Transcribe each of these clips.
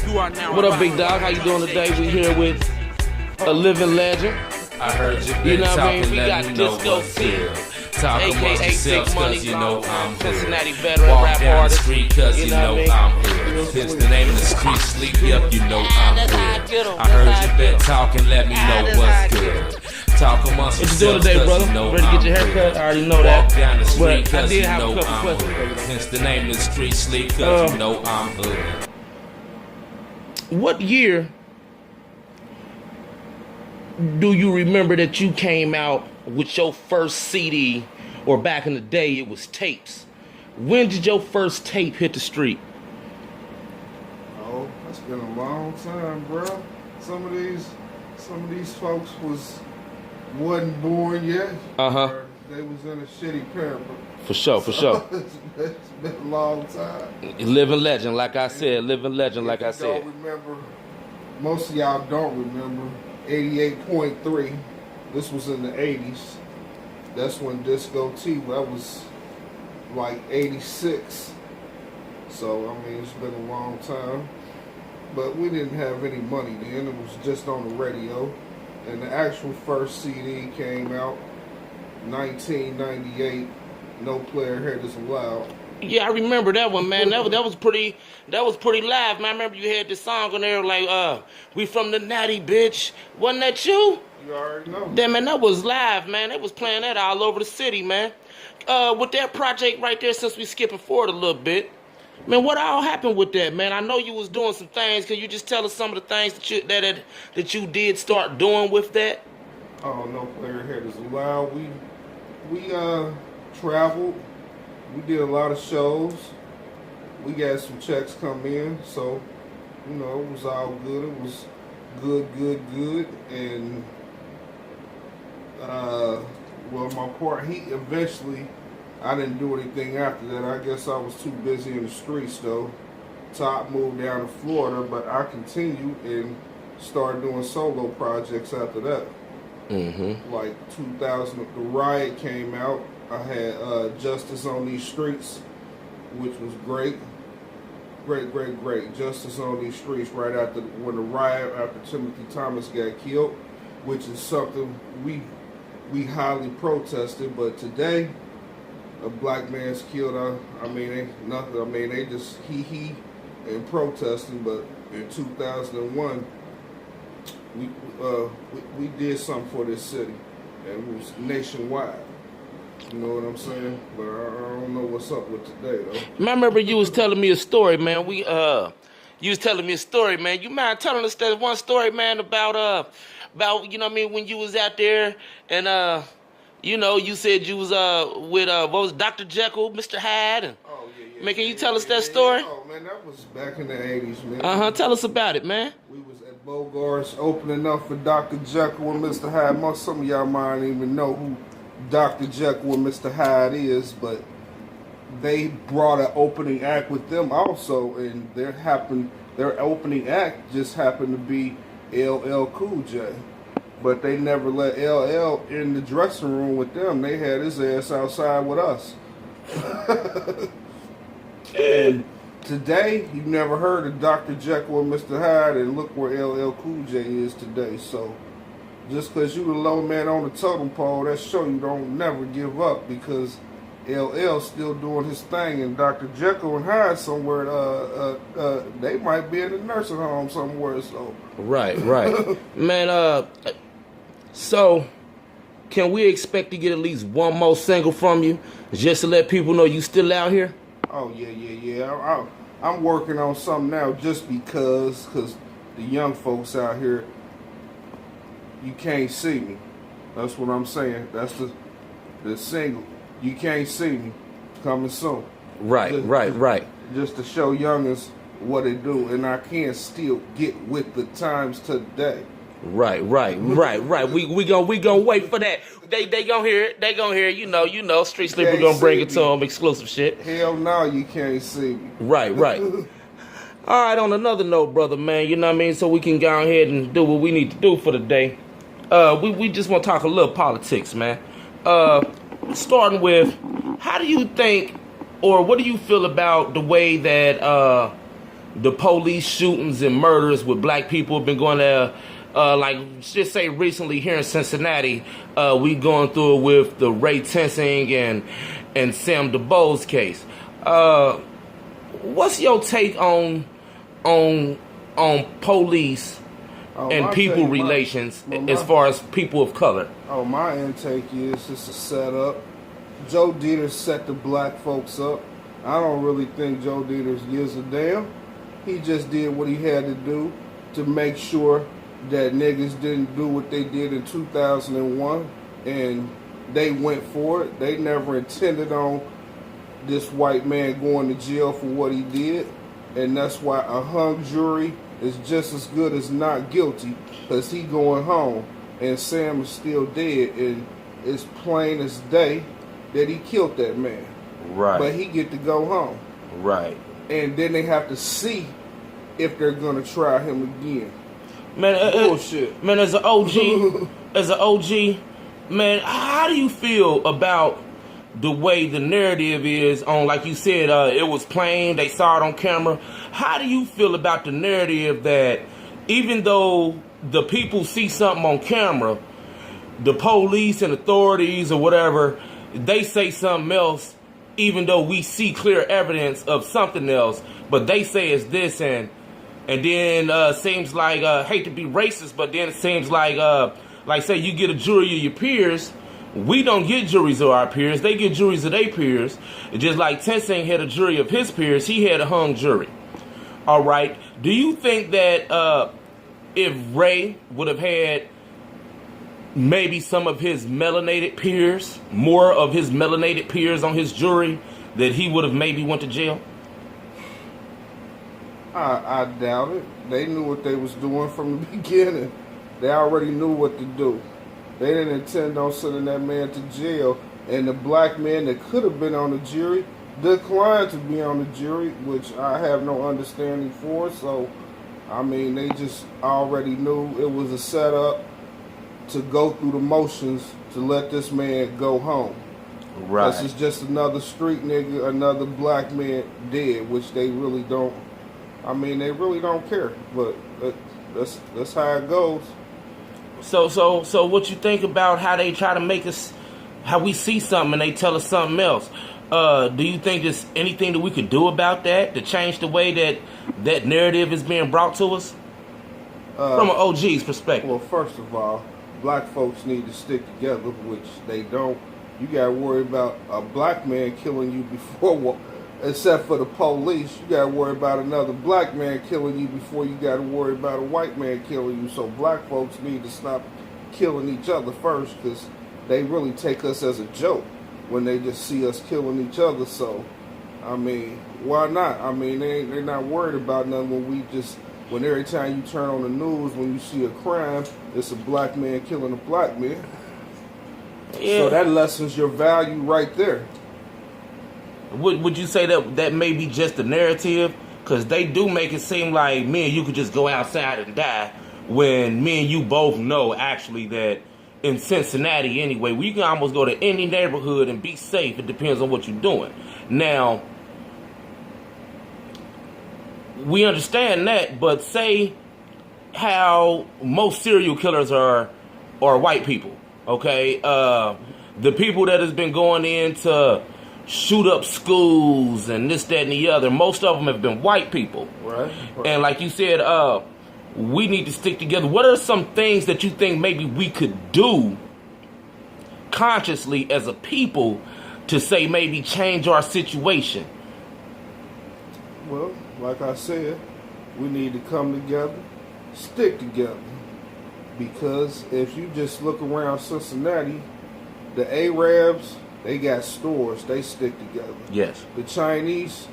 What up, big dog? How you doing today? We here with a living legend. I heard you been talking, We got let me know Disco what's T, good. Talk amongst aka yourselves, Big Money, cause you know I'm Cincinnati good. veteran Walk rap down the artist. street, cause you know I'm here. It's the name of the street, sleep, yep, you know I'm here. I heard you been talking, let me know what's good. Talk amongst What you doing yourselves, today, cause brother? you know Ready to get your I'm hair cut? here. I already know Walk that. down the street, But I cause did you have a know couple I'm questions. hood. Hence the name of the street, sleep, cause you know I'm hood. What year do you remember that you came out with your first CD, or back in the day it was tapes? When did your first tape hit the street? Oh, that's been a long time, bro. Some of these folks wasn't born yet. Or they was in a shitty parent. For sure. It's been a long time. Living legend, like I said. Living legend, like I said. Don't remember. Most of y'all don't remember. 88.3. This was in the 80s. That's when Disco T. That was like 86. So I mean, it's been a long time. But we didn't have any money then. It was just on the radio. And the actual first CD came out 1998. No player head is allowed. Yeah, I remember that one, man. That was pretty live, man. I remember you had this song on there like, we from the Natty, bitch. Wasn't that you? You already know. Damn, man, that was live, man. They was playing that all over the city, man. With that project right there, since we skipping forward a little bit, man, what all happened with that, man? I know you was doing some things. Can you just tell us some of the things that you did start doing with that? Oh, no player head is allowed. We traveled. We did a lot of shows. We got some checks come in, so you know it was all good. It was good, and well, my part. I didn't do anything after that. I guess I was too busy in the streets though. Top moved down to Florida, but I continued and started doing solo projects after that. Like 2000, the Riot came out. I had Justice on These Streets, which was great. Justice on These Streets right after when the riot, after Timothy Thomas got killed, which is something we highly protested. But today, a black man's killed. They just he and protesting. But in 2001, we did something for this city, and it was nationwide. You know what I'm saying? But I don't know what's up with today, though. Man, I remember you was telling me a story, man. You was telling me a story, man. You mind telling us that one story, man, about you know what I mean, when you was out there and you know, you said you was with what was Dr. Jekyll, Mr. Hyde, and man, can you tell us that story? Oh man, that was back in the 80s, man. Tell us about it, man. We was at Bogart's opening up for Dr. Jekyll and Mr. Hyde. Some of y'all might not even know who Dr. Jekyll and Mr. Hyde is, but they brought an opening act with them also, and their opening act just happened to be LL Cool J. But they never let LL in the dressing room with them. They had his ass outside with us. And today, you never heard of Dr. Jekyll and Mr. Hyde, and look where LL Cool J is today. So just because you the low man on the totem pole, that show you don't never give up, because LL still doing his thing, and Dr. Jekyll and Hyde somewhere, they might be in a nursing home somewhere. So Right. Man, so can we expect to get at least one more single from you, just to let people know you still out here? Oh yeah. I'm working on something now, just because the young folks out here, you can't see me. That's what I'm saying. That's the single. You can't see me, coming soon. Right. Just to show youngins what it do, and I can still get with the times today. Right. We gonna wait for that. They gonna hear it. They gonna hear it. You know. Street Sleeper gonna bring it to them. Exclusive shit. Hell no, you can't see me. Right. All right. On another note, brother, man. You know what I mean. So we can go ahead and do what we need to do for the day. We just want to talk a little politics, man. Starting with, how do you think, or what do you feel about the way that the police shootings and murders with black people have been going there. Like, just say recently here in Cincinnati, we going through it with the Ray Tensing and Sam DeBoe's case. What's your take on police and people relations as far as people of color? Oh, my intake is it's a setup. Joe Dieter set the black folks up. I don't really think Joe Dieter gives a damn. He just did what he had to do to make sure that niggas didn't do what they did in 2001, and they went for it. They never intended on this white man going to jail for what he did, and that's why a hung jury is just as good as not guilty, because he going home, and Sam is still dead, and it's plain as day that he killed that man. Right. But he get to go home. Right. And then they have to see if they're gonna try him again. Man, bullshit. Man, as an OG, man, how do you feel about the way the narrative is on, like you said, it was plain, they saw it on camera. How do you feel about the narrative that even though the people see something on camera, the police and authorities or whatever, they say something else, even though we see clear evidence of something else, but they say it's this, and then seems like, hate to be racist, but then it seems like say you get a jury of your peers, we don't get juries of our peers, they get juries of their peers. Just like Tensing had a jury of his peers, he had a hung jury. All right, do you think that if Ray would have had maybe some of his melanated peers, more of his melanated peers on his jury, that he would have maybe went to jail? I doubt it. They knew what they was doing from the beginning. They already knew what to do. They didn't intend on sending that man to jail. And the black man that could have been on the jury declined to be on the jury, which I have no understanding for. So, I mean, they just already knew it was a setup to go through the motions to let this man go home. Right. This is just another street nigga, another black man dead, which they really don't. I mean, they really don't care, but that's how it goes. So what you think about how they try to make us, how we see something and they tell us something else? Do you think there's anything that we could do about that to change the way that narrative is being brought to us? From an OG's perspective. Well, first of all, black folks need to stick together, which they don't. You gotta worry about a black man killing you before, except for the police, you gotta worry about another black man killing you before you gotta worry about a white man killing you. So black folks need to stop killing each other first, because they really take us as a joke when they just see us killing each other. So, I mean, why not? I mean, they're not worried about nothing when every time you turn on the news, when you see a crime, it's a black man killing a black man. Yeah. So that lessens your value right there. Would you say that may be just the narrative? Because they do make it seem like me and you could just go outside and die, when me and you both know actually that in Cincinnati anyway, we can almost go to any neighborhood and be safe. It depends on what you're doing. Now, we understand that, but say how most serial killers are white people, okay? The people that has been going in to shoot up schools and this, that, and the other, most of them have been white people. Right. And like you said, we need to stick together. What are some things that you think maybe we could do consciously as a people to say maybe change our situation? Well, like I said, we need to come together, stick together. Because if you just look around Cincinnati, the Arabs, they got stores, they stick together. Yes. The Chinese,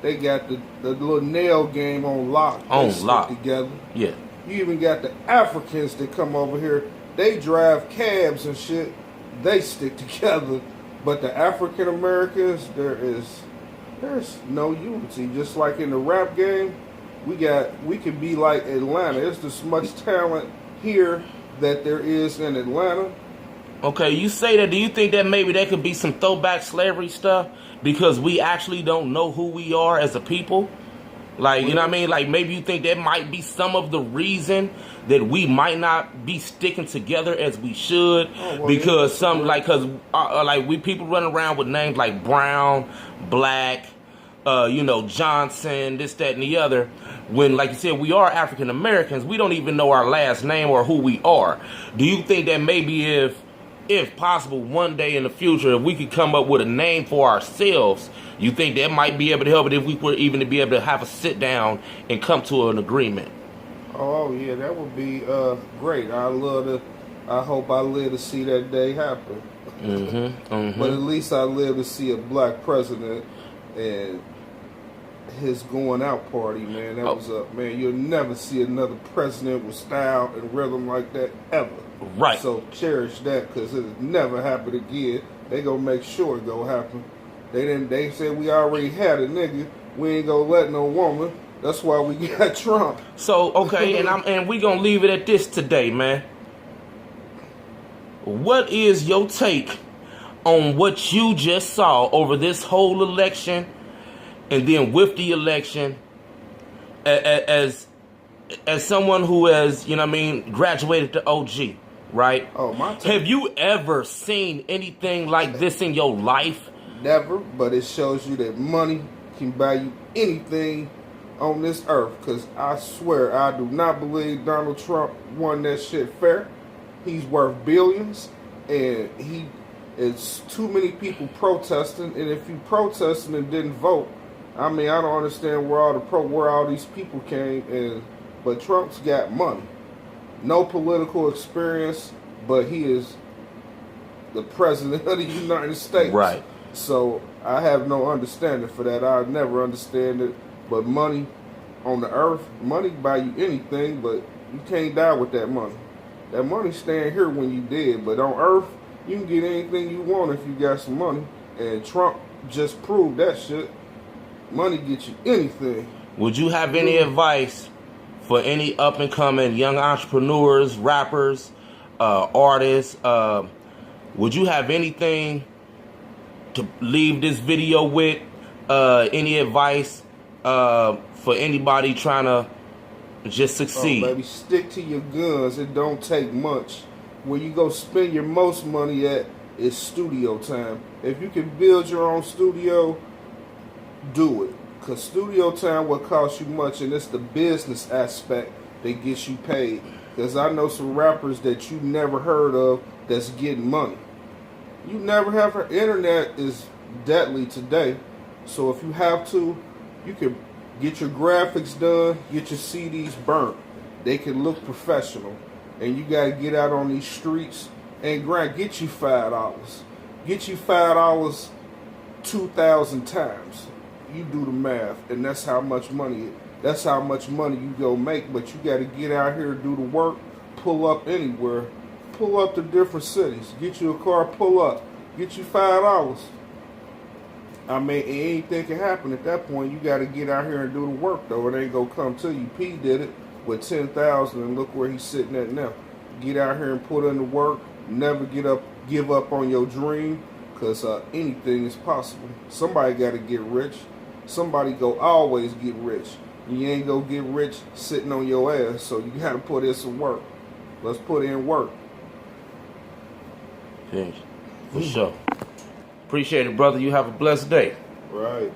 they got the little nail game on lock. They stick together. Yeah. You even got the Africans that come over here, they drive cabs and shit, they stick together. But the African Americans, there's no unity. Just like in the rap game, we can be like Atlanta. There's this much talent here that there is in Atlanta. Okay, you say that. Do you think that maybe there could be some throwback slavery stuff because we actually don't know who we are as a people? Like, you know what I mean? Like, maybe you think that might be some of the reason that we might not be sticking together as we should, because some, like, like, we people running around with names like Brown, Black, you know, Johnson, this, that, and the other. When, like you said, we are African Americans, we don't even know our last name or who we are. Do you think that maybe if possible, one day in the future, if we could come up with a name for ourselves, you think that might be able to help it if we were even to be able to have a sit down and come to an agreement? Oh yeah, that would be great. I hope I live to see that day happen. But at least I live to see a black president and his going out party, man. That was man, you'll never see another president with style and rhythm like that ever. Right. So cherish that, because it'll never happen again. They gonna make sure it gonna happen. They said we already had a nigga. We ain't gonna let no woman. That's why we got Trump. So okay, and we gonna leave it at this today, man. What is your take on what you just saw over this whole election, and then with the election, as someone who has, you know what I mean, graduated to OG, right? Oh, my take. Have you ever seen anything like this in your life? Never, but it shows you that money can buy you anything on this earth. Because I swear, I do not believe Donald Trump won that shit fair. He's worth billions, and it's too many people protesting. And if you protesting and didn't vote, I mean, I don't understand where all these people came. But Trump's got money, no political experience, but he is the president of the United States. Right. So I have no understanding for that. I'll never understand it. But money on the earth, money buy you anything, but you can't die with that money. That money staying here when you dead. But on earth, you can get anything you want if you got some money. And Trump just proved that shit. Money gets you anything. Would you have any advice for any up-and-coming young entrepreneurs, rappers, artists? Would you have anything to leave this video with? Any advice for anybody trying to just succeed? Oh, baby, stick to your guns. It don't take much. Where you go spend your most money at is studio time. If you can build your own studio, do it. Because studio time will cost you much, and it's the business aspect that gets you paid. Because I know some rappers that you never heard of that's getting money. You never have her. Internet is deadly today. So if you have to, you can get your graphics done, get your CDs burnt. They can look professional. And you got to get out on these streets and get you $5. Get you $5 2,000 times. You do the math, and that's how much money you go make. But you got to get out here, do the work, pull up anywhere, pull up to different cities, get you a car, pull up, get you $5. I mean, anything can happen at that point. You got to get out here and do the work, though. It ain't gonna come to you. P did it with 10,000, and look where he's sitting at now. Get out here and put in the work. Never give up on your dream, because anything is possible. Somebody got to get rich. Somebody go always get rich. You ain't gonna get rich sitting on your ass, so you got to put in some work. Let's put in work. Yeah, for sure. Appreciate it, brother. You have a blessed day. Right.